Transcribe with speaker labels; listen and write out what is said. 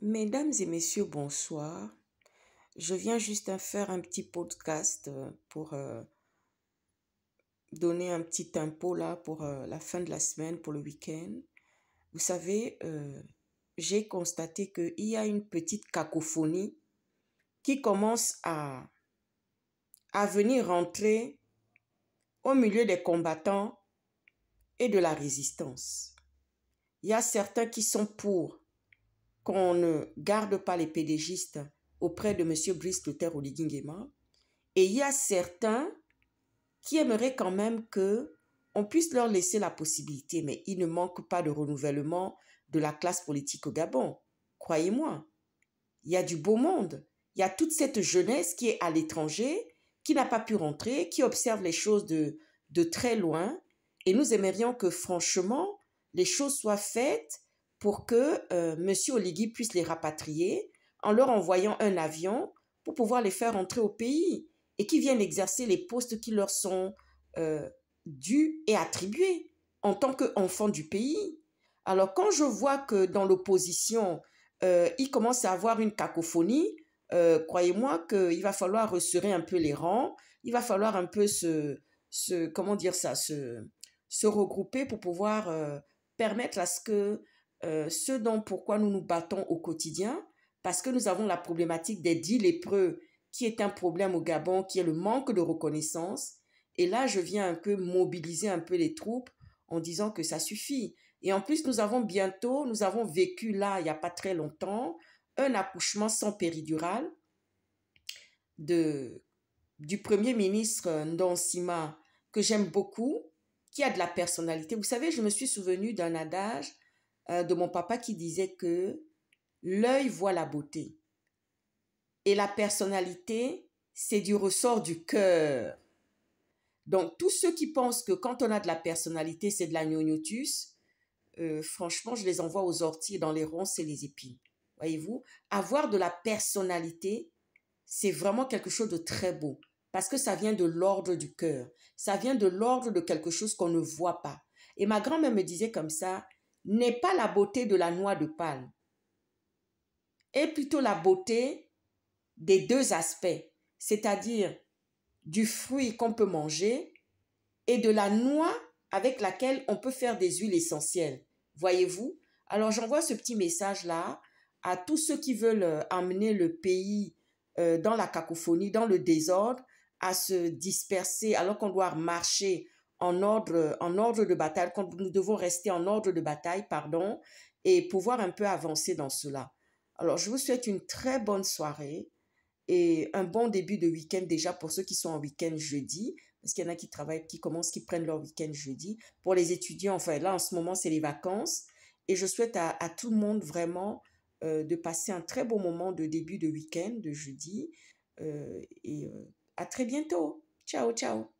Speaker 1: Mesdames et messieurs, bonsoir. Je viens juste faire un petit podcast pour donner un petit tempo là pour la fin de la semaine, pour le week-end. Vous savez, j'ai constaté qu'il y a une petite cacophonie qui commence à venir rentrer au milieu des combattants et de la résistance. Il y a certains qui sont pour qu'on ne garde pas les pédégistes auprès de M. Brice Clotaire Oligui Nguema. Et il y a certains qui aimeraient quand même qu'on puisse leur laisser la possibilité, mais il ne manque pas de renouvellement de la classe politique au Gabon. Croyez-moi, il y a du beau monde. Il y a toute cette jeunesse qui est à l'étranger, qui n'a pas pu rentrer, qui observe les choses de très loin. Et nous aimerions que franchement, les choses soient faites pour que M. Oligui puisse les rapatrier en leur envoyant un avion pour pouvoir les faire rentrer au pays et qui viennent exercer les postes qui leur sont dus et attribués en tant qu'enfants du pays. Alors quand je vois que dans l'opposition, il commence à avoir une cacophonie, croyez-moi qu'il va falloir resserrer un peu les rangs, il va falloir un peu comment dire ça, se regrouper pour pouvoir permettre à ce que ce dont pourquoi nous nous battons au quotidien, parce que nous avons la problématique des 10 lépreux, qui est un problème au Gabon, qui est le manque de reconnaissance. Et là, je viens un peu mobiliser un peu les troupes en disant que ça suffit. Et en plus, nous avons vécu là, il n'y a pas très longtemps, un accouchement sans péridurale du Premier ministre Ndonsima, que j'aime beaucoup, qui a de la personnalité. Vous savez, je me suis souvenu d'un adage de mon papa qui disait que l'œil voit la beauté. Et la personnalité, c'est du ressort du cœur. Donc, tous ceux qui pensent que quand on a de la personnalité, c'est de la gnognotus, franchement, je les envoie aux orties, dans les ronces et les épines. Voyez-vous, avoir de la personnalité, c'est vraiment quelque chose de très beau parce que ça vient de l'ordre du cœur. Ça vient de l'ordre de quelque chose qu'on ne voit pas. Et ma grand-mère me disait comme ça, n'est pas la beauté de la noix de palme, est plutôt la beauté des deux aspects, c'est-à-dire du fruit qu'on peut manger et de la noix avec laquelle on peut faire des huiles essentielles. Voyez-vous? Alors j'envoie ce petit message-là à tous ceux qui veulent amener le pays dans la cacophonie, dans le désordre, à se disperser alors qu'on doit marcher en ordre de bataille, quand nous devons rester en ordre de bataille, pardon, et pouvoir un peu avancer dans cela. Alors je vous souhaite une très bonne soirée et un bon début de week-end déjà pour ceux qui sont en week-end jeudi, parce qu'il y en a qui travaillent, qui prennent leur week-end jeudi. Pour les étudiants, enfin là en ce moment c'est les vacances et je souhaite à tout le monde vraiment de passer un très beau moment de début de week-end, de jeudi et à très bientôt. Ciao, ciao.